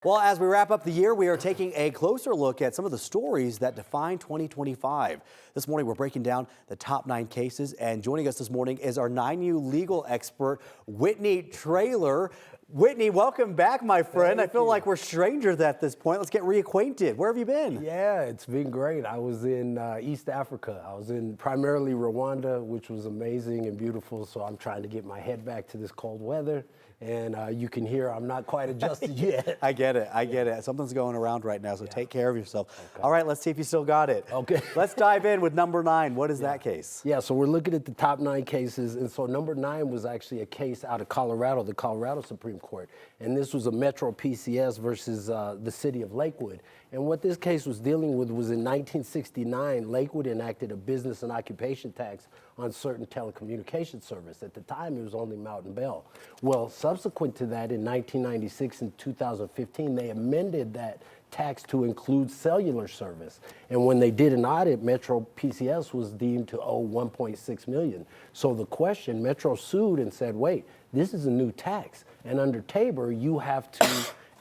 Well, as we wrap up the year, we are taking a closer look at some of the stories that define 2025. This morning, we're breaking down the top 9 cases, and joining us this morning is our 9U legal expert, Whitney Traylor. Whitney, welcome back, my friend. I feel like we're strangers at this point. Let's get reacquainted. Where have you been? Yeah, it's been great. I was in East Africa. I was in primarily Rwanda, which was amazing and beautiful. So I'm trying to get my head back to this cold weather. And you can hear I'm not quite adjusted yet. I get it. I get it. Something's going around right now, so take care of yourself. Okay. All right, let's see if you still got it. Okay. Let's dive in with number 9. What is that case? Yeah, so we're looking at the top 9 cases. And so number 9 was actually a case out of Colorado, the Colorado Supreme Court. And this was a Metro PCS versus the city of Lakewood. And what this case was dealing with was in 1969, Lakewood enacted a business and occupation tax on certain telecommunication service. At the time, it was only Mountain Bell. Well, subsequent to that, in 1996 and 2015, they amended that tax to include cellular service. And when they did an audit, Metro PCS was deemed to owe $1.6 million. So the question, Metro sued and said, wait, this is a new tax. And under Tabor, you have to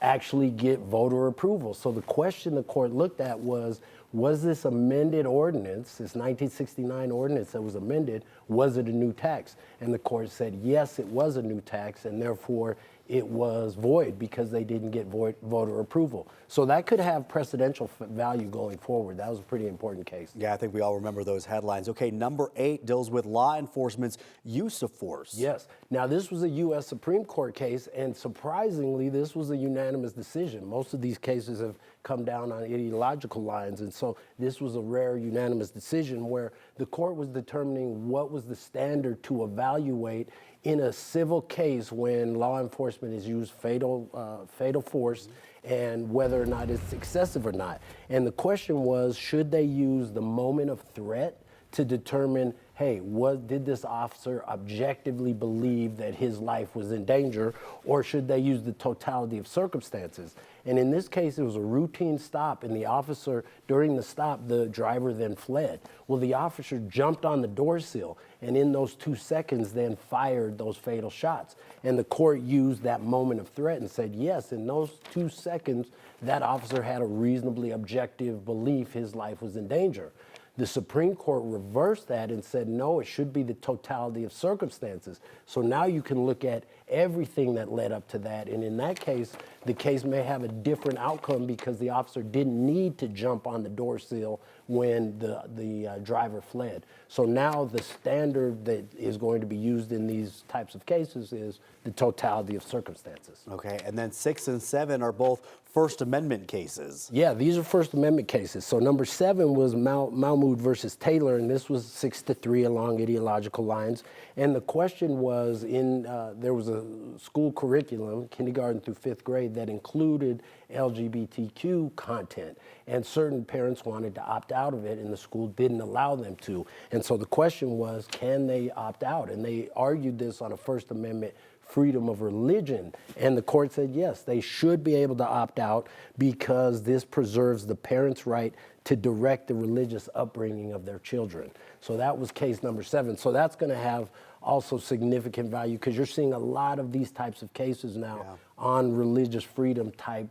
actually get voter approval. So the question the court looked at was this amended ordinance, this 1969 ordinance that was amended, was it a new tax? And the court said, yes, it was a new tax, and therefore it was void because they didn't get voter approval. So that could have precedential value going forward. That was a pretty important case. Yeah, I think we all remember those headlines. Okay, number 8 deals with law enforcement's use of force. Yes. Now, this was a U.S. Supreme Court case, and surprisingly, this was a unanimous decision. Most of these cases have come down on ideological lines, and so this was a rare unanimous decision where the court was determining what was the standard to evaluate in a civil case when law enforcement has used fatal force and whether or not it's excessive or not. And the question was, should they use the moment of threat to determine, hey, did this officer objectively believe that his life was in danger, or should they use the totality of circumstances? And in this case, it was a routine stop, and the officer, during the stop, the driver then fled. Well, the officer jumped on the door sill, and in those 2 seconds then fired those fatal shots. And the court used that moment of threat and said, yes, in those 2 seconds, that officer had a reasonably objective belief his life was in danger. The Supreme Court reversed that and said, no, it should be the totality of circumstances. So now you can look at everything that led up to that. And in that case, the case may have a different outcome because the officer didn't need to jump on the door sill when the driver fled. So now the standard that is going to be used in these types of cases is the totality of circumstances. Okay, and then 6 and 7 are both First Amendment cases. Yeah, these are First Amendment cases. So number 7 was Mahmoud versus Taylor, and this was 6-3 along ideological lines. And the question was, there was a school curriculum, kindergarten through 5th grade, that included LGBTQ content. And certain parents wanted to opt out of it, and the school didn't allow them to. And so the question was, can they opt out? And they argued this on a First Amendment freedom of religion. And the court said, yes, they should be able to opt out because this preserves the parents' right to direct the religious upbringing of their children. So that was case number 7. So that's going to have also significant value because you're seeing a lot of these types of cases now on religious freedom type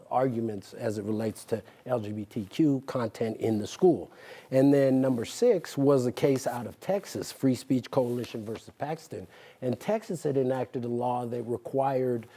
arguments as it relates to LGBTQ content in the school. And then number 6 was a case out of Texas, Free Speech Coalition versus Paxton. And Texas had enacted a law that required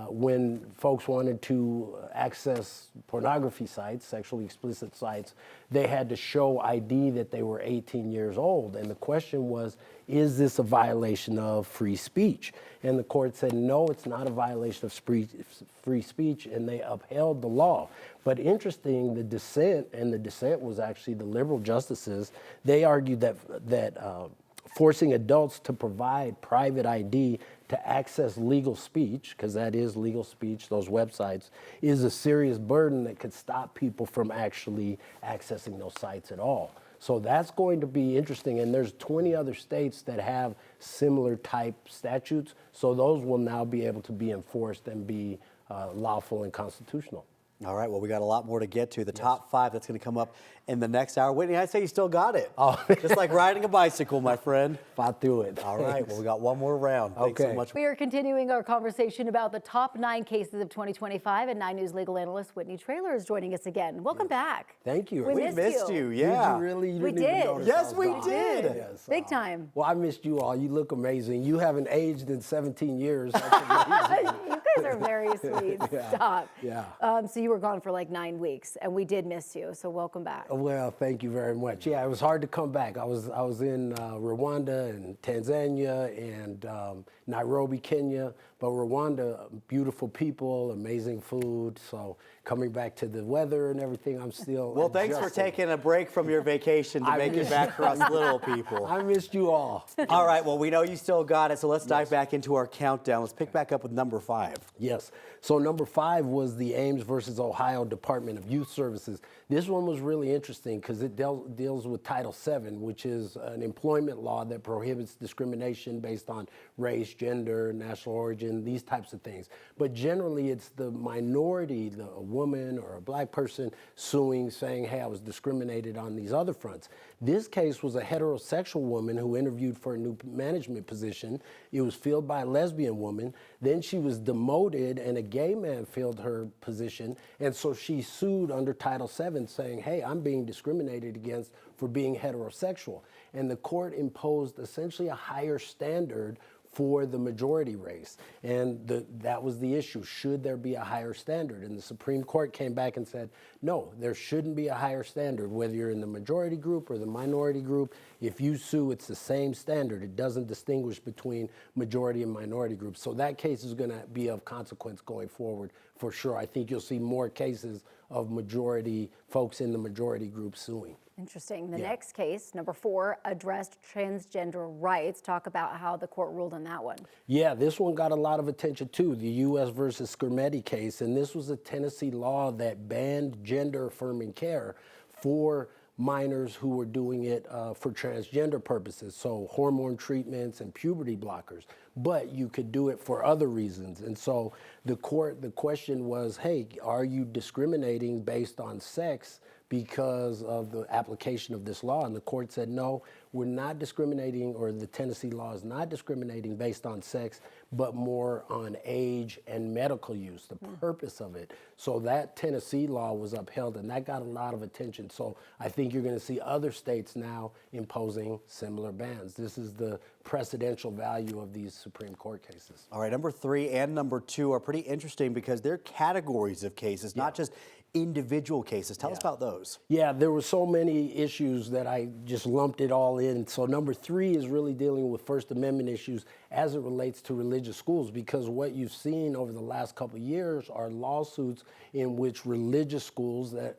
when folks wanted to access pornography sites, sexually explicit sites, they had to show ID that they were 18 years old. And the question was, is this a violation of free speech? And the court said, no, it's not a violation of free speech, and they upheld the law. But interesting, the dissent was actually the liberal justices, they argued that forcing adults to provide private ID to access legal speech, because that is legal speech, those websites, is a serious burden that could stop people from actually accessing those sites at all. So that's going to be interesting, and there's 20 other states that have similar type statutes, so those will now be able to be enforced and be lawful and constitutional. All right, well, we got a lot more to get to. The top 5 that's going to come up in the next hour. Whitney, I'd say you still got it. Oh. Just like riding a bicycle, my friend. Fought through it. All right, well, we got one more round. Thanks so much. We are continuing our conversation about the top 9 cases of 2025, and 9 News legal analyst Whitney Traylor is joining us again. Welcome back. Thank you. We missed you. Yeah. Did you really? You We didn't even did. notice Yes, I was we gone. did. Yes. Big time. Well, I missed you all. You look amazing. You haven't aged in 17 years. That's amazing. You guys are very sweet. Stop. Yeah. So you were gone for like 9 weeks, and we did miss you, so welcome back. Well, thank you very much. Yeah, it was hard to come back. I was in Rwanda and Tanzania and Nairobi, Kenya. But Rwanda, beautiful people, amazing food. So coming back to the weather and everything, I'm still Well, thanks for adjusting. taking a break from your vacation to make it back for us little people. I missed you all. All right, well, we know you still got it, so let's dive back into our countdown. Let's pick back up with number 5. Yes. So number 5 was the Ames versus Ohio Department of Youth Services. This one was really interesting because it deals with Title VII, which is an employment law that prohibits discrimination based on race, gender, national origin, these types of things. But generally, it's the minority, a woman or a black person suing, saying, hey, I was discriminated on these other fronts. This case was a heterosexual woman who interviewed for a new management position. It was filled by a lesbian woman. Then she was demoted and a gay man filled her position. And so she sued under Title VII saying, hey, I'm being discriminated against for being heterosexual. And the court imposed essentially a higher standard for the majority race. And that was the issue. Should there be a higher standard? And the Supreme Court came back and said, no, there shouldn't be a higher standard, whether you're in the majority group or the minority group. If you sue, it's the same standard. It doesn't distinguish between majority and minority groups. So that case is going to be of consequence going forward for sure. I think you'll see more cases of majority folks in the majority group suing. Interesting. The next case, number 4, addressed transgender rights. Talk about how the court ruled on that one. Yeah, this one got a lot of attention too, the U.S. versus Skermetti case. And this was a Tennessee law that banned gender affirming care for minors who were doing it for transgender purposes, so hormone treatments and puberty blockers. But you could do it for other reasons. And so the question was, hey, are you discriminating based on sex because of the application of this law? And the court said, no, we're not discriminating, or the Tennessee law is not discriminating based on sex, but more on age and medical use, the purpose of it. So that Tennessee law was upheld, and that got a lot of attention. So I think you're going to see other states now imposing similar bans. This is the precedential value of these Supreme Court cases. All right, number 3 and number 2 are pretty interesting because they're categories of cases, not just individual cases. Tell us about those. Yeah, there were so many issues that I just lumped it all in. So number 3 is really dealing with First Amendment issues as it relates to religious schools, because what you've seen over the last couple of years are lawsuits in which religious schools, that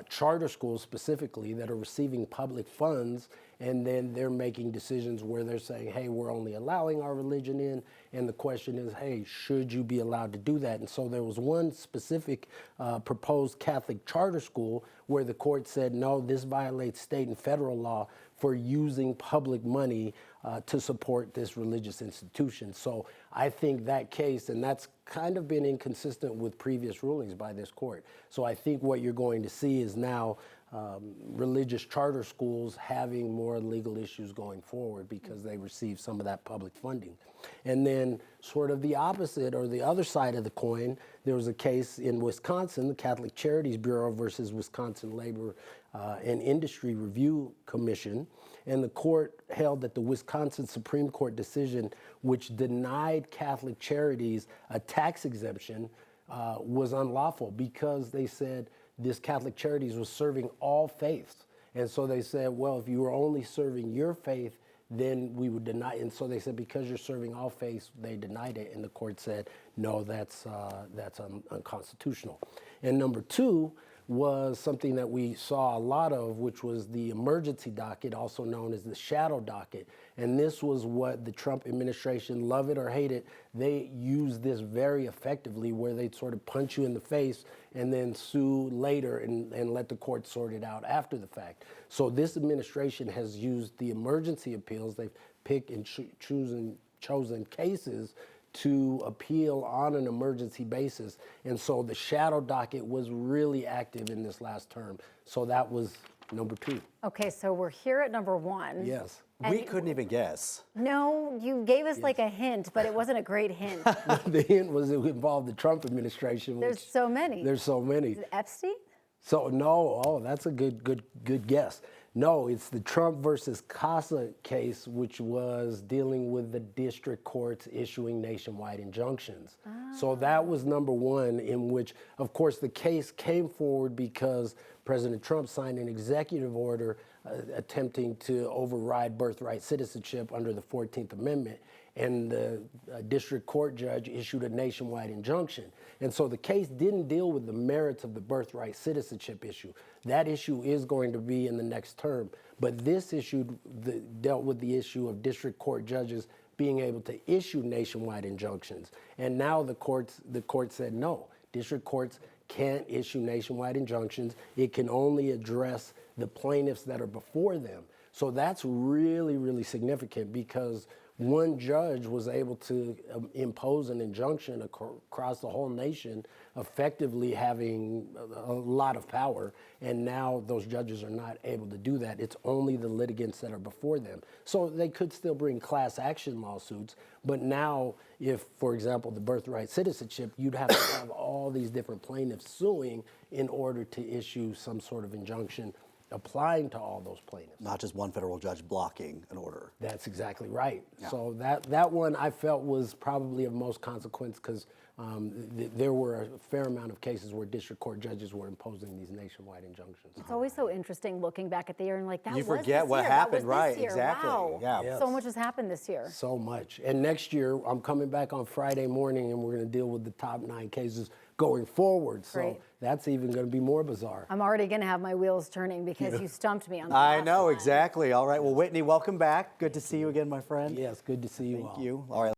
charter schools specifically, that are receiving public funds, and then they're making decisions where they're saying, hey, we're only allowing our religion in, and the question is, hey, should you be allowed to do that? And so there was one specific proposed Catholic charter school where the court said, no, this violates state and federal law for using public money to support this religious institution. So I think that case, and that's kind of been inconsistent with previous rulings by this court. So I think what you're going to see is now religious charter schools having more legal issues going forward because they receive some of that public funding. And then sort of the opposite, or the other side of the coin, there was a case in Wisconsin, the Catholic Charities Bureau versus Wisconsin Labor and Industry Review Commission. And the court held that the Wisconsin Supreme Court decision, which denied Catholic charities a tax exemption, was unlawful because they said this Catholic Charities was serving all faiths. And so they said, well, if you were only serving your faith, then we would deny it. And so they said, because you're serving all faiths, they denied it. And the court said, no, that's unconstitutional. And number 2 was something that we saw a lot of, which was the emergency docket, also known as the shadow docket. And this was what the Trump administration, love it or hate it, they used this very effectively, where they'd sort of punch you in the face and then sue later and let the court sort it out after the fact. So this administration has used the emergency appeals. They've picked and chosen cases to appeal on an emergency basis. And so the shadow docket was really active in this last term. So that was number 2. Okay, so we're here at number 1. Yes. We couldn't even guess. No, you gave us like a hint, but it wasn't a great hint. The hint was it involved the Trump administration. There's so many. There's so many. Is it Epstein? So no, oh, that's a good guess. No, it's the Trump versus KUSA case, which was dealing with the district courts issuing nationwide injunctions. So that was number 1, in which, of course, the case came forward because President Trump signed an executive order attempting to override birthright citizenship under the 14th Amendment. And the district court judge issued a nationwide injunction. And so the case didn't deal with the merits of the birthright citizenship issue. That issue is going to be in the next term. But this issue dealt with the issue of district court judges being able to issue nationwide injunctions. And now the court said no, district courts can't issue nationwide injunctions. It can only address the plaintiffs that are before them. So that's really, really significant, because one judge was able to impose an injunction across the whole nation, effectively having a lot of power, and now those judges are not able to do that. It's only the litigants that are before them. So they could still bring class action lawsuits, but now if, for example, the birthright citizenship, you'd have to have all these different plaintiffs suing in order to issue some sort of injunction applying to all those plaintiffs. Not just one federal judge blocking an order. That's exactly right. Yeah. So that one I felt was probably of most consequence, because there were a fair amount of cases where district court judges were imposing these nationwide injunctions. It's always so interesting looking back at the year and like, that You was forget this what year. happened, that was right, this year. exactly, Wow. yeah. Yes. So much has happened this year. So much. And next year, I'm coming back on Friday morning, and we're going to deal with the top 9 cases going forward. So Great. that's even going to be more bizarre. I'm already going to have my wheels turning because you stumped me on the I last know, one. exactly. All right, well, Whitney, welcome back. Good to see you again, my friend. Yes, good to see you all. Thank you. All right.